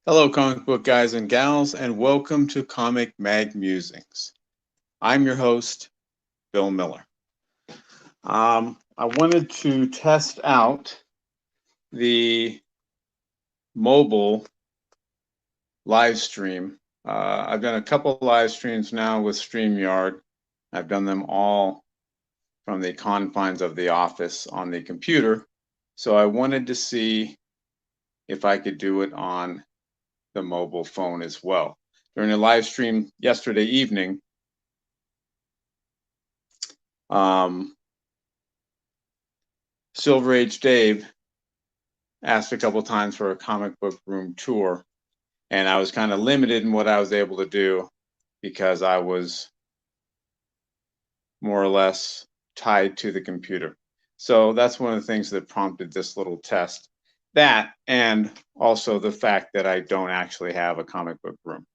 Hello, comic book guys and gals, and welcome to Comic Mag Musings. I'm your host, Bill Miller. I wanted to test out the mobile live stream. I've done a couple live streams now with StreamYard. I've done them all from the confines of the office on the computer. So I wanted to see if I could do it on the mobile phone as well. During a live stream yesterday evening, Silver Age Dave asked a couple times for a comic book room tour, and I was kind of limited in what I was able to do because I was more or less tied to the computer. So that's one of the things that prompted this little test. That, and also the fact that I don't actually have a comic book room.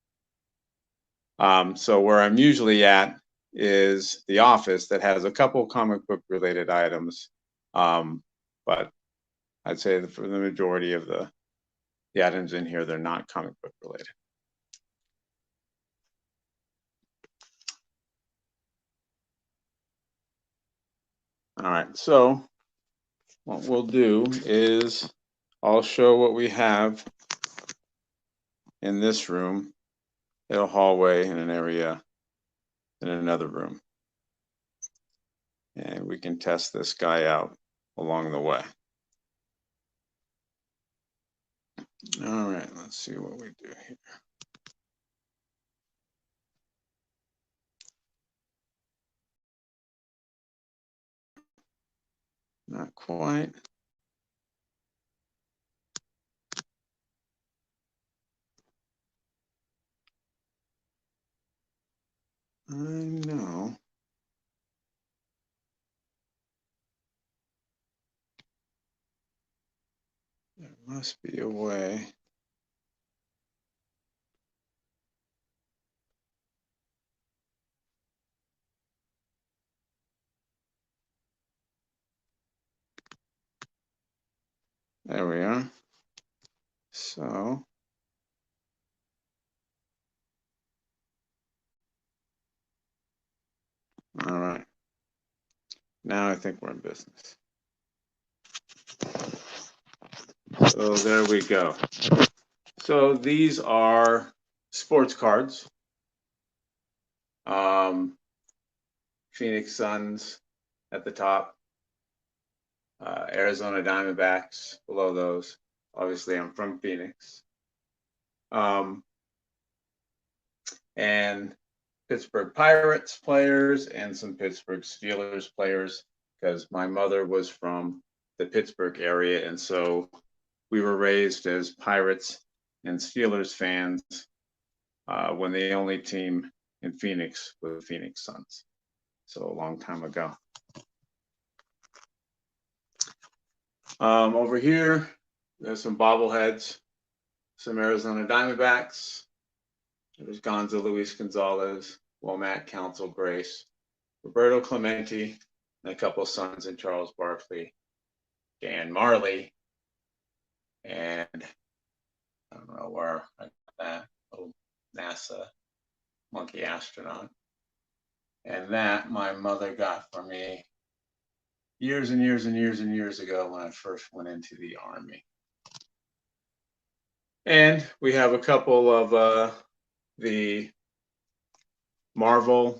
So where I'm usually at is the office that has a couple comic book related items, but I'd say that for the majority of the items in here, they're not comic book related. All right, so what we'll do is I'll show what we have in this room, in a hallway, in an area, in another room. And we can test this guy out along the way. All right, let's see what we do here. Not quite. I know. There must be a way. There we are. So all right. Now I think we're in business. So there we go. So these are sports cards. Phoenix Suns at the top. Arizona Diamondbacks below those. Obviously, I'm from Phoenix. And Pittsburgh Pirates players and some Pittsburgh Steelers players, because my mother was from the Pittsburgh area, and so we were raised as Pirates and Steelers fans when the only team in Phoenix was the Phoenix Suns. So a long time ago. Over here, there's some bobbleheads, some Arizona Diamondbacks. There's Gonzo Luis Gonzalez, Womack, Council Grace, Roberto Clemente, and a couple of sons in Charles Barkley, Dan Marley, and I don't know where I got that little NASA monkey astronaut. And that my mother got for me years and years and years and years ago when I first went into the Army. And we have a couple of the Marvel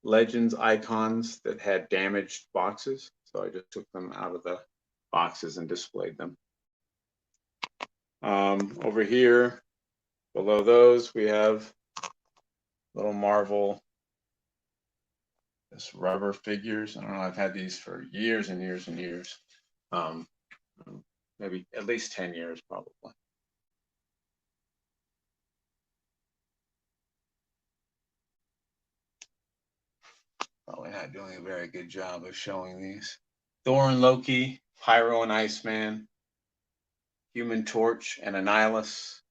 Legends icons that had damaged boxes. So I just took them out of the boxes and displayed them. Over here, below those, we have little Marvel, this rubber figures. I don't know, I've had these for years and years and years. Maybe at least 10 years, probably. Probably not doing a very good job of showing these. Thor and Loki, Pyro and Iceman, Human Torch and Annihilus,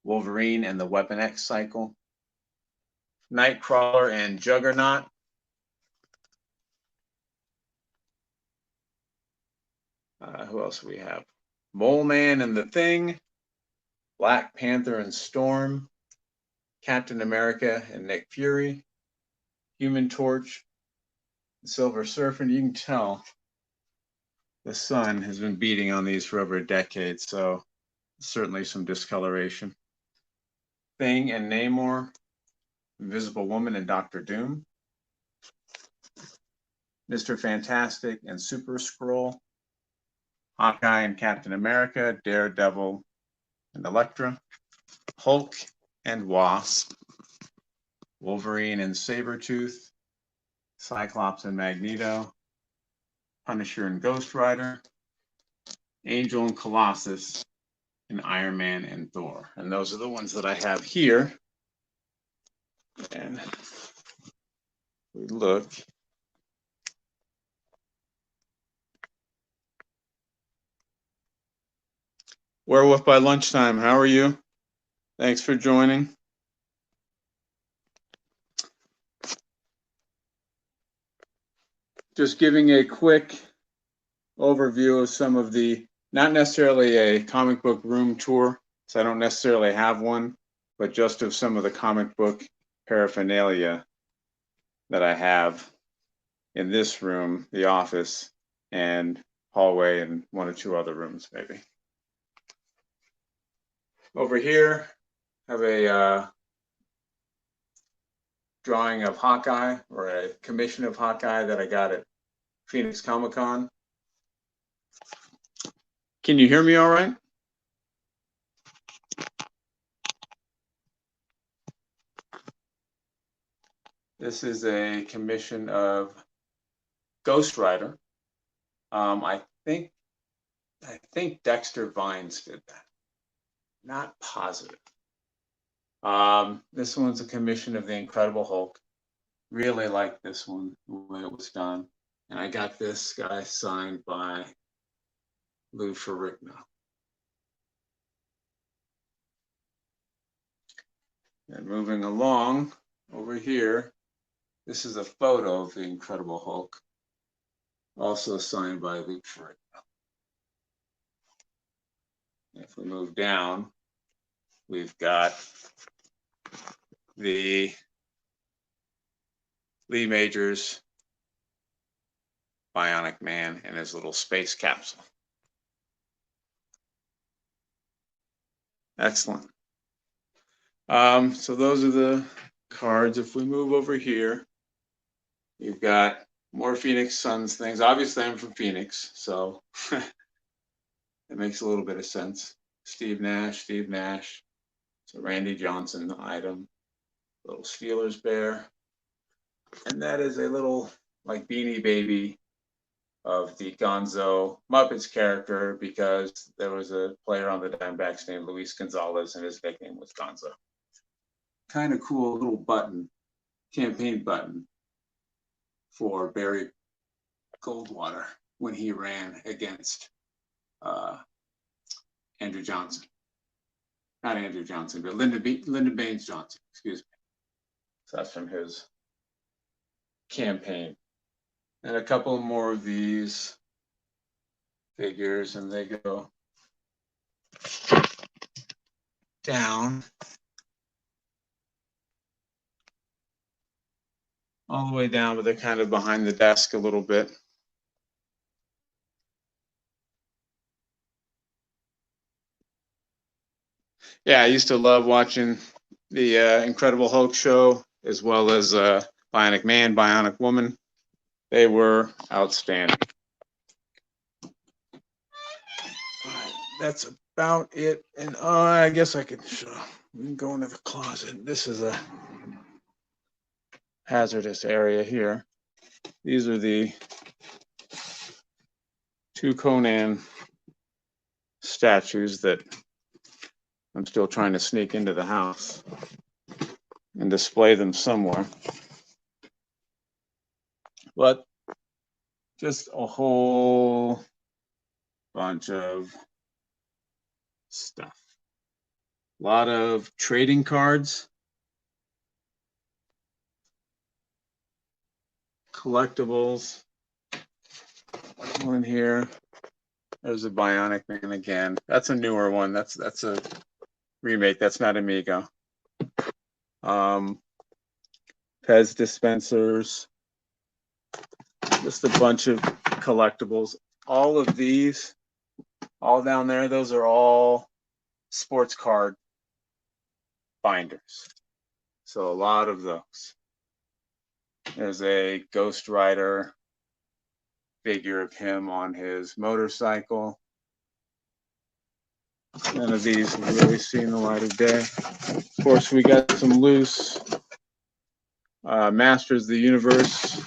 Wolverine and the Weapon X cycle, Nightcrawler and Juggernaut, who else do we have? Mole Man and the Thing, Black Panther and Storm, Captain America and Nick Fury, Human Torch, Silver Surfer. And you can tell the sun has been beating on these for over a decade, so certainly some discoloration. Thing and Namor, Invisible Woman and Doctor Doom, Mr. Fantastic and Super Skrull, Hawkeye and Captain America, Daredevil and Elektra, Hulk and Wasp, Wolverine and Sabretooth, Cyclops and Magneto, Punisher and Ghost Rider, Angel and Colossus, and Iron Man and Thor. And those are the ones that I have here. And we look. Werewolf by Lunchtime, how are you? Thanks for joining. Just giving a quick overview of some of the, not necessarily a comic book room tour, so I don't necessarily have one, but just of some of the comic book paraphernalia that I have in this room, the office, and hallway, and one or two other rooms maybe. Over here, I have a drawing of Hawkeye, or a commission of Hawkeye that I got at Phoenix Comic-Con. Can you hear me all right? This is a commission of Ghost Rider. I think Dexter Vines did that. Not positive. This one's a commission of the Incredible Hulk. Really like this one, the way it was done. And I got this guy signed by Lou Ferrigno. And moving along over here, this is a photo of the Incredible Hulk, also signed by Lou Ferrigno. If we move down, we've got the Lee Majors Bionic Man and his little space capsule. Excellent. So those are the cards. If we move over here, you've got more Phoenix Suns things. Obviously, I'm from Phoenix, so it makes a little bit of sense. Steve Nash. It's a Randy Johnson item. Little Steelers bear. And that is a little like Beanie Baby of the Gonzo Muppets character, because there was a player on the Diamondbacks named Luis Gonzalez and his nickname was Gonzo. Kind of cool little button, campaign button for Barry Goldwater when he ran against Andrew Johnson. Not Andrew Johnson, but Lyndon Baines Johnson, excuse me. So that's from his campaign. And a couple more of these figures, and they go down all the way down, but they're kind of behind the desk a little bit. Yeah, I used to love watching the Incredible Hulk show, as well as Bionic Man, Bionic Woman. They were outstanding. All right, that's about it. And I guess I could show. We can go into the closet. This is a hazardous area here. These are the two Conan statues that I'm still trying to sneak into the house and display them somewhere. But just a whole bunch of stuff. A lot of trading cards, collectibles. One here. There's a Bionic Man again. That's a newer one. That's a remake. That's not Amigo. Pez dispensers, just a bunch of collectibles. All of these, all down there, those are all sports card binders. So a lot of those. There's a Ghost Rider figure of him on his motorcycle. None of these have really seen the light of day. Of course, we got some loose Masters of the Universe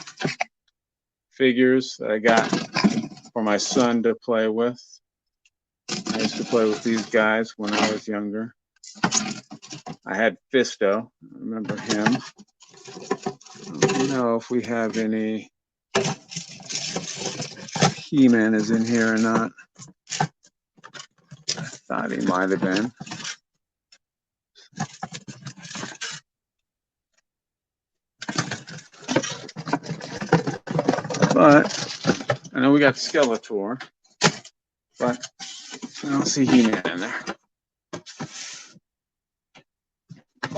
figures that I got for my son to play with. I used to play with these guys when I was younger. I had Fisto. I remember him. I don't know if we have any He-Man is in here or not. I thought he might have been. But I know we got Skeletor, but I don't see He-Man in there.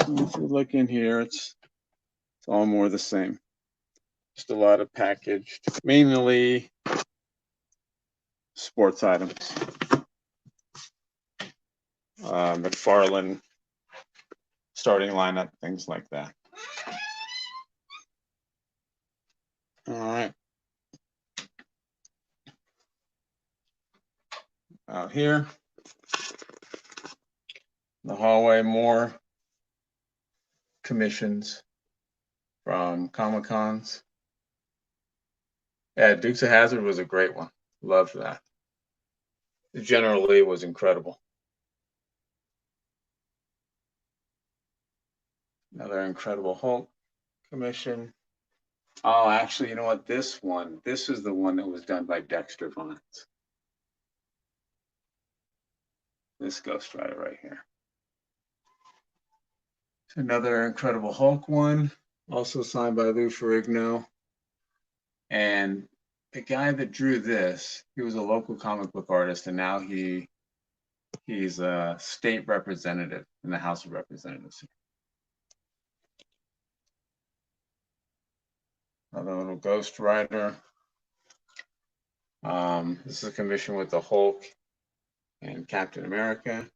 If you look in here, it's all more the same. Just a lot of packaged, mainly sports items. McFarlane starting lineup, things like that. All right. Out here, the hallway, more commissions from Comic-Cons. Yeah, Dukes of Hazzard was a great one. Loved that. General Lee was incredible. Another Incredible Hulk commission. Oh, actually, you know what? This is the one that was done by Dexter Vines. This Ghost Rider right here. Another Incredible Hulk one, also signed by Lou Ferrigno. And the guy that drew this, he was a local comic book artist, and now he's a state representative in the House of Representatives. Another little Ghost Rider. This is a commission with the Hulk and Captain America.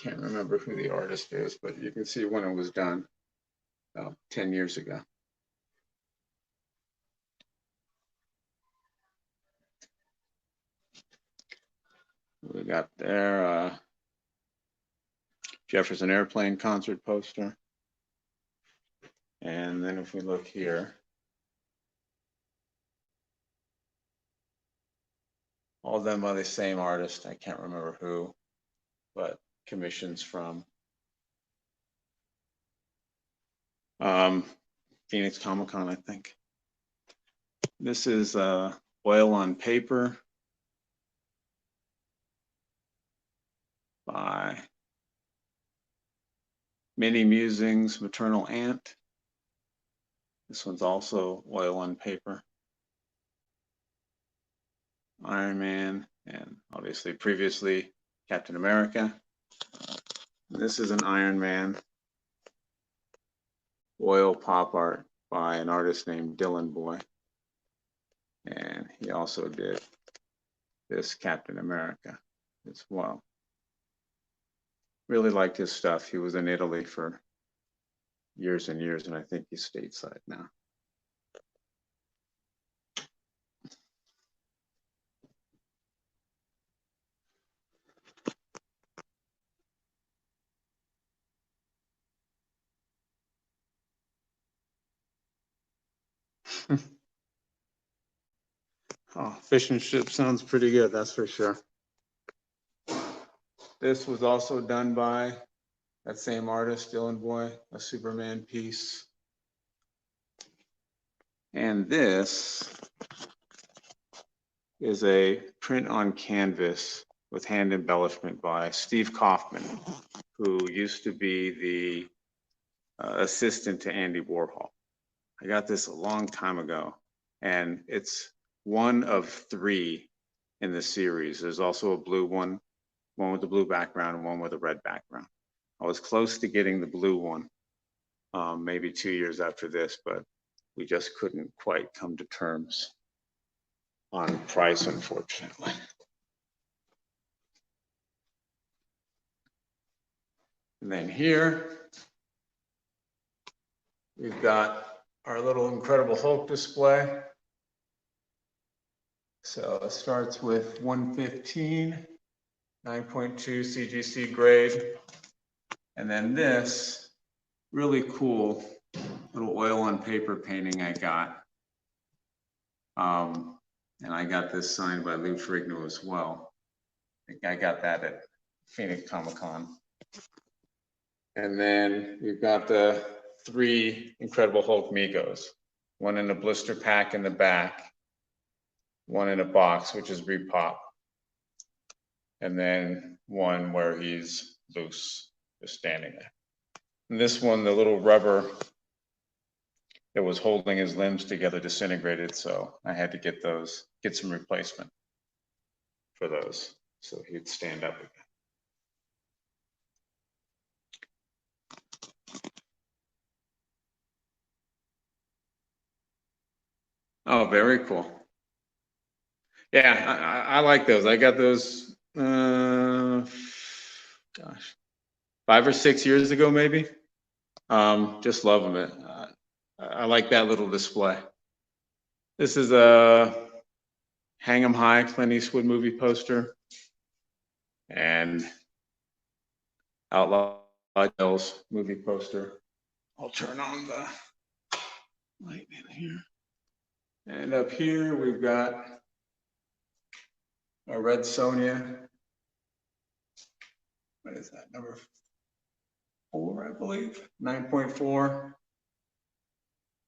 Can't remember who the artist is, but you can see when it was done, about 10 years ago. We got there Jefferson Airplane concert poster. And then if we look here, all done by the same artist. I can't remember who, but commissions from Phoenix Comic-Con, I think. This is oil on paper by Mini Musings Maternal Aunt. This one's also oil on paper. Iron Man, and obviously previously Captain America. This is an Iron Man oil pop art by an artist named Dylan Boy. And he also did this Captain America as well. Really liked his stuff. He was in Italy for years and years, and I think he's stateside now. Oh, Fish and Chip sounds pretty good, that's for sure. This was also done by that same artist, Dylan Boy, a Superman piece. And this is a print on canvas with hand embellishment by Steve Kaufman, who used to be the assistant to Andy Warhol. I got this a long time ago, and it's one of 3 in the series. There's also a blue one with the blue background and one with a red background. I was close to getting the blue one, maybe 2 years after this, but we just couldn't quite come to terms on price, unfortunately. And then here, we've got our little Incredible Hulk display. So it starts with 115, 9.2 CGC grade. And then this really cool little oil on paper painting I got. And I got this signed by Lou Ferrigno as well. I think I got that at Phoenix Comic-Con. And then we've got the 3 Incredible Hulk Migos. One in a blister pack in the back, one in a box, which is Repop, and then one where he's loose, just standing there. And this one, the little rubber that was holding his limbs together disintegrated, so I had to get some replacement for those, so he'd stand up again. Oh, very cool. Yeah, I like those. I got those, gosh, 5 or 6 years ago, maybe. Just love them. I like that little display. This is a Hang 'em High Clint Eastwood movie poster and Outlaw Tales movie poster. I'll turn on the light in here. And up here we've got a Red Sonja. What is that, number 4, I believe, 9.4.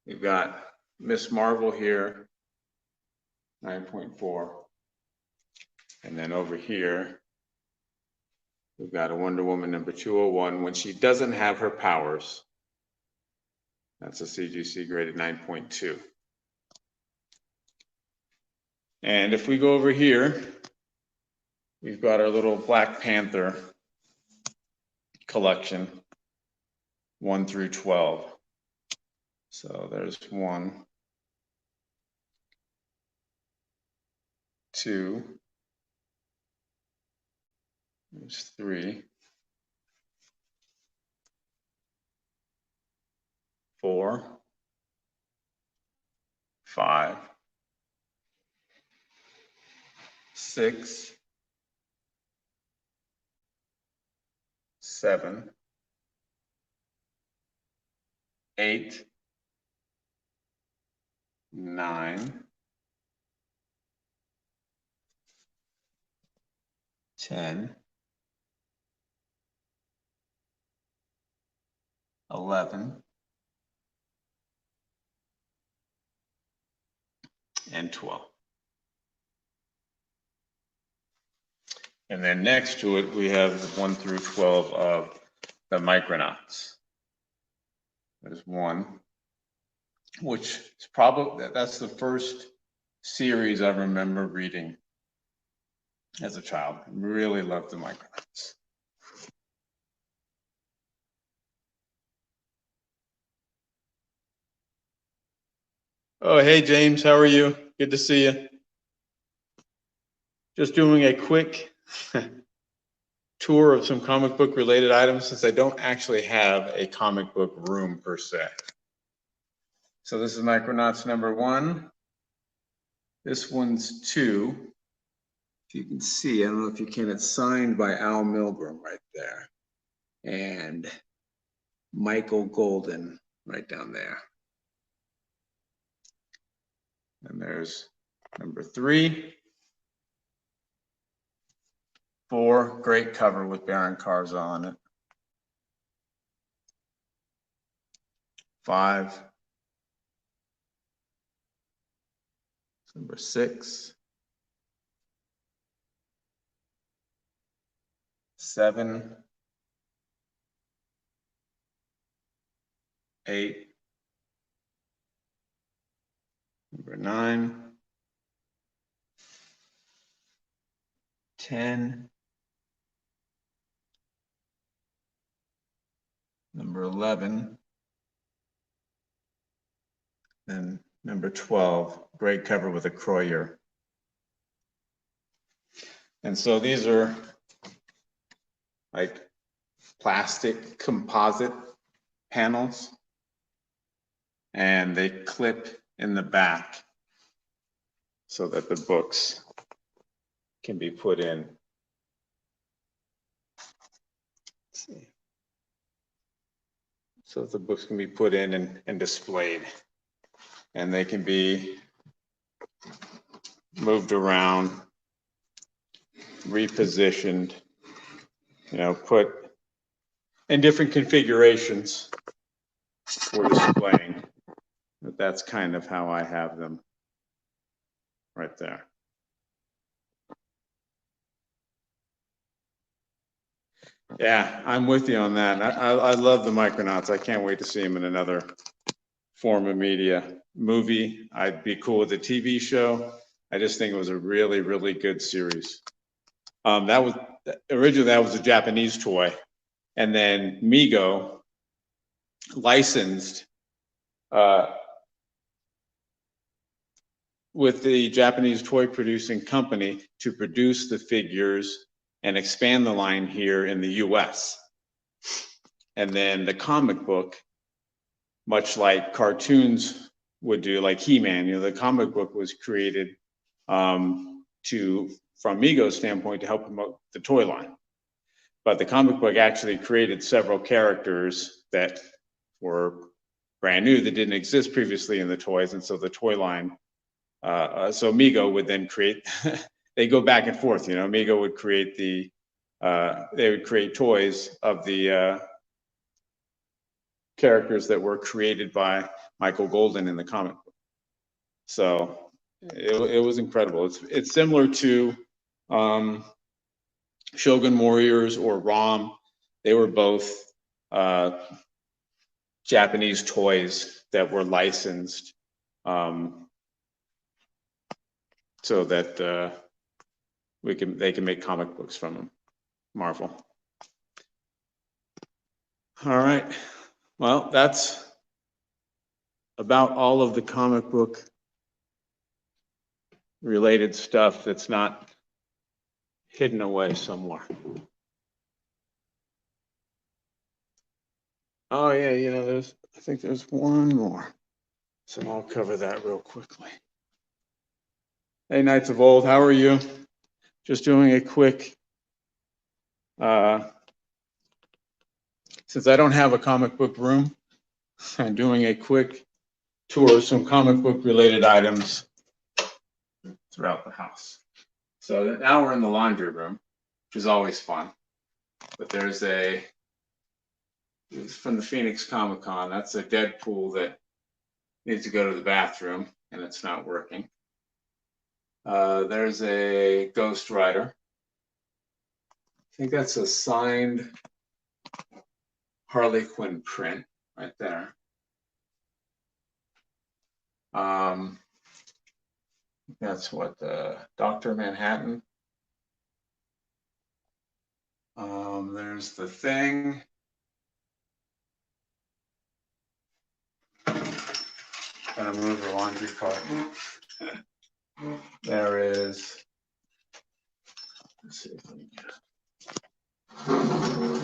We've got Miss Marvel here, 9.4. And then over here, we've got a Wonder Woman number 201 when she doesn't have her powers. That's a CGC graded 9.2. And if we go over here, we've got our little Black Panther collection, 1 through 12. So there's 1, 2, there's 3, 4, 5, 6, 7, 8, 9, 10, 11, and 12. And then next to it, we have 1 through 12 of the Micronauts. There's 1, which is probably, that's the first series I remember reading as a child. Really loved the Micronauts. Oh, hey, James, how are you? Good to see you. Just doing a quick tour of some comic book related items since I don't actually have a comic book room per se. So this is Micronauts number 1. This one's 2. If you can see, I don't know if you can, it's signed by Al Milgrom right there. And Michael Golden right down there. And there's number 3. 4, great cover with Baron Karza on it. 5. Number 6. 7. 8. Number 9. 10. number 11, and number 12, gray cover with a Croyer. And so these are like plastic composite panels, and they clip in the back so that the books can be put in. Let's see. So the books can be put in and displayed, and they can be moved around, repositioned, put in different configurations for displaying. But that's kind of how I have them right there. Yeah, I'm with you on that. I love the Micronauts. I can't wait to see them in another form of media. Movie, I'd be cool with a TV show. I just think it was a really, really good series. Originally that was a Japanese toy, and then Mego licensed with the Japanese toy producing company to produce the figures and expand the line here in the US. And then the comic book, much like cartoons would do, like He-Man, the comic book was created from Mego's standpoint, to help promote the toy line. But the comic book actually created several characters that were brand new, that didn't exist previously in the toys. And so the toy line, so Mego would then create, they go back and forth, Mego would create they would create toys of the characters that were created by Michael Golden in the comic book. So it was incredible. It's similar to Shogun Warriors or ROM. They were both Japanese toys that were licensed so that they can make comic books from them. Marvel. All right. Well, that's about all of the comic book related stuff that's not hidden away somewhere. Oh yeah, I think there's one more. So I'll cover that real quickly. Hey, Knights of Old, how are you? Just doing a quick, since I don't have a comic book room, I'm doing a quick tour of some comic book related items throughout the house. So now we're in the laundry room, which is always fun. But there's it's from the Phoenix Comic Con. That's a Deadpool that needs to go to the bathroom and it's not working. There's a Ghost Rider. I think that's a signed Harley Quinn print right there. That's what Dr. Manhattan. There's the Thing. Gonna move the laundry cart. There is. Let's see if we can get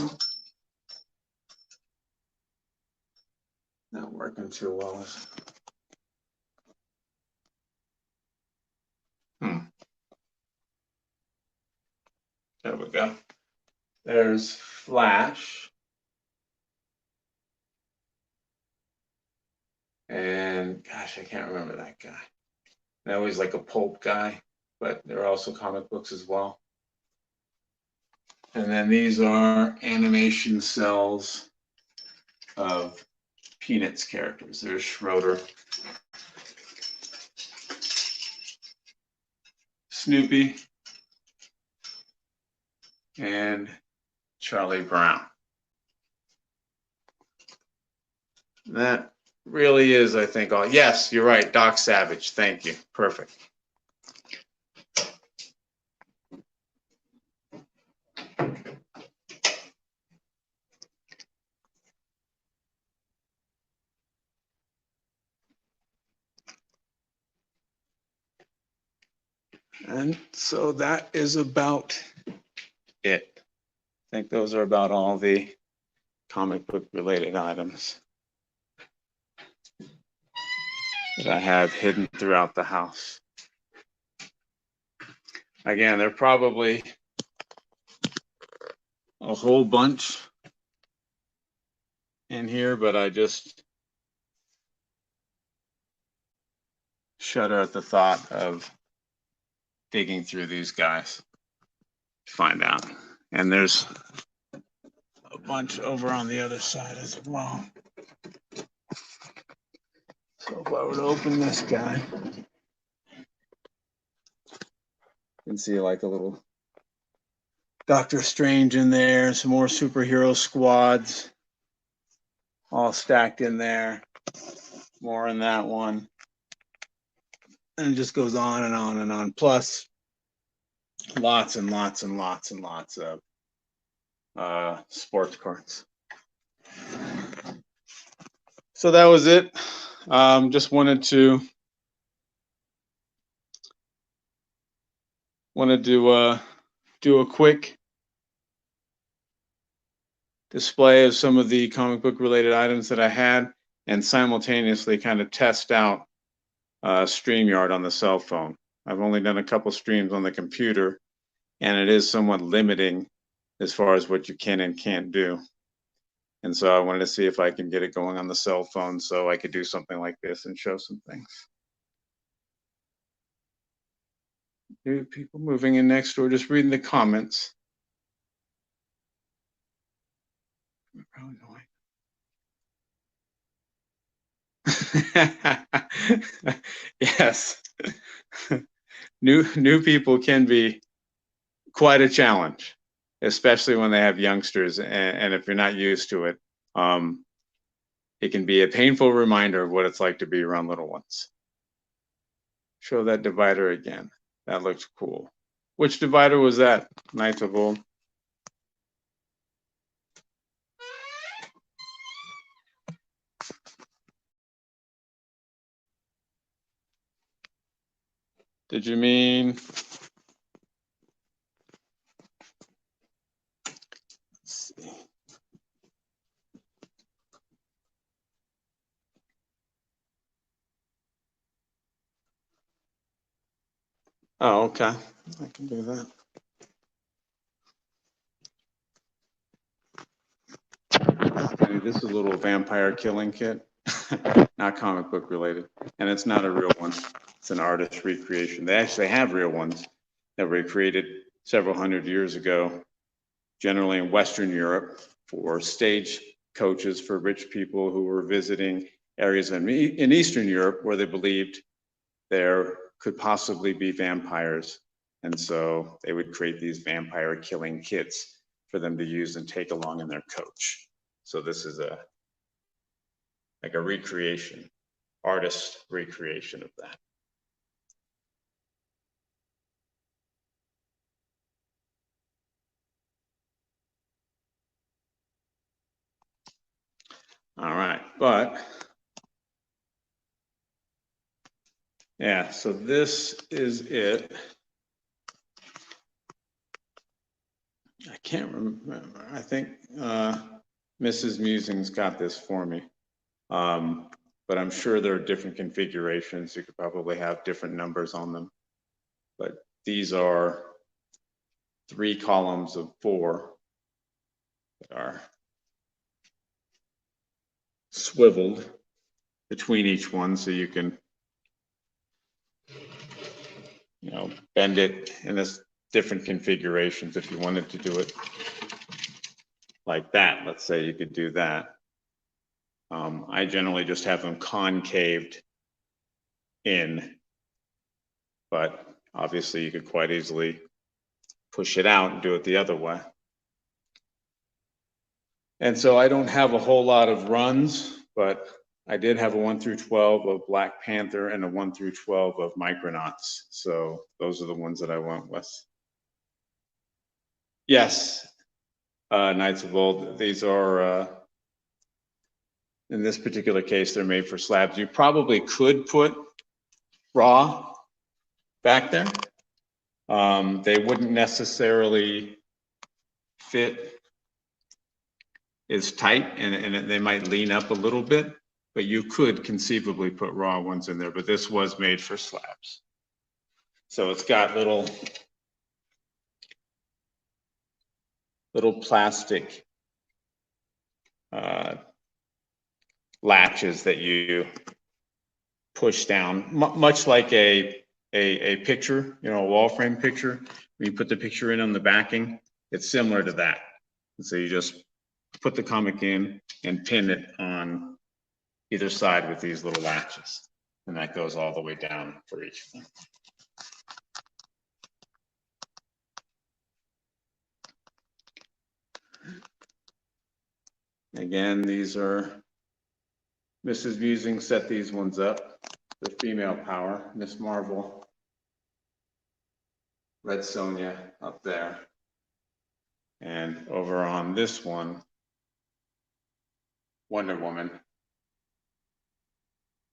it. Not working too well. There we go. There's Flash. And gosh, I can't remember that guy. That was like a pulp guy, but there are also comic books as well. And then these are animation cells of Peanuts characters. There's Schroeder, Snoopy, and Charlie Brown. That really is, I think, all. Yes, you're right, Doc Savage. Thank you. Perfect. And so that is about it. I think those are about all the comic book related items that I have hidden throughout the house. Again, there are probably a whole bunch in here, but I just shudder at the thought of digging through these guys to find out. And there's a bunch over on the other side as well. So if I were to open this guy, you can see like a little Doctor Strange in there, some more superhero squads all stacked in there, more in that one. And it just goes on and on and on. Plus lots and lots and lots and lots of sports cards. So that was it. Just wanted to do a quick display of some of the comic book related items that I had, and simultaneously kind of test out StreamYard on the cell phone. I've only done a couple streams on the computer, and it is somewhat limiting as far as what you can and can't do. And so I wanted to see if I can get it going on the cell phone so I could do something like this and show some things. People moving in next door, just reading the comments. Probably annoying. Yes. New people can be quite a challenge, especially when they have youngsters, and if you're not used to it, it can be a painful reminder of what it's like to be around little ones. Show that divider again. That looks cool. Which divider was that, Knights of Old? Did you mean? Let's see. Oh, okay. I can do that. This is a little vampire killing kit, not comic book related, and it's not a real one. It's an artist recreation. They actually have real ones that were created several hundred years ago, generally in Western Europe, for stage coaches for rich people who were visiting areas in Eastern Europe where they believed there could possibly be vampires. And so they would create these vampire killing kits for them to use and take along in their coach. So this is like a recreation, artist recreation of that. All right, but yeah, so this is it. I can't remember. I think Mrs. Musings got this for me. But I'm sure there are different configurations. You could probably have different numbers on them. But these are 3 columns of 4 that are swiveled between each one, so you can, bend it in this different configurations. If you wanted to do it like that, let's say you could do that. I generally just have them concaved in, but obviously you could quite easily push it out and do it the other way. And so I don't have a whole lot of runs, but I did have a 1 through 12 of Black Panther and a 1 through 12 of Micronauts. So those are the ones that I went with. Yes, Knights of Old. These are, in this particular case, they're made for slabs. You probably could put raw back there, They wouldn't necessarily fit as tight, and they might lean up a little bit, but you could conceivably put raw ones in there, but this was made for slabs. So it's got little plastic latches that you push down, much like a picture, you know, a wall frame picture. When you put the picture in on the backing, it's similar to that. And so you just put the comic in and pin it on either side with these little latches. And that goes all the way down for each one. Again, these are Mrs. Musing set these ones up. The female power, Miss Marvel, Red Sonja up there. And over on this one, Wonder Woman,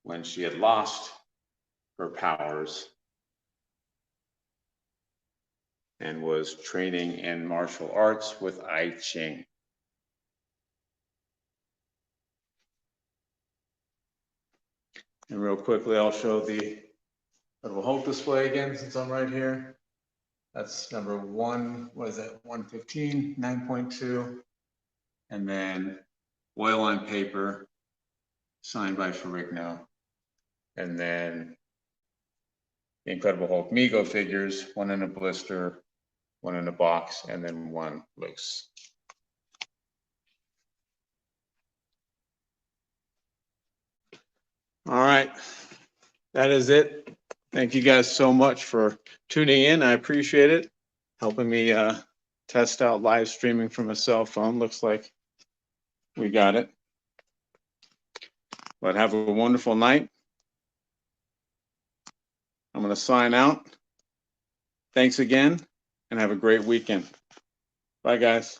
when she had lost her powers and was training in martial arts with I Ching. And real quickly, I'll show the Incredible Hulk display again, since I'm right here. That's number 1, what is that, 115, 9.2. And then oil on paper, signed by Ferrigno. And then the Incredible Hulk Mego figures, 1 in a blister, 1 in a box, and then 1 loose. All right, that is it. Thank you guys so much for tuning in. I appreciate it. Helping me test out live streaming from a cell phone. Looks like we got it. But have a wonderful night. I'm going to sign out. Thanks again, and have a great weekend. Bye, guys.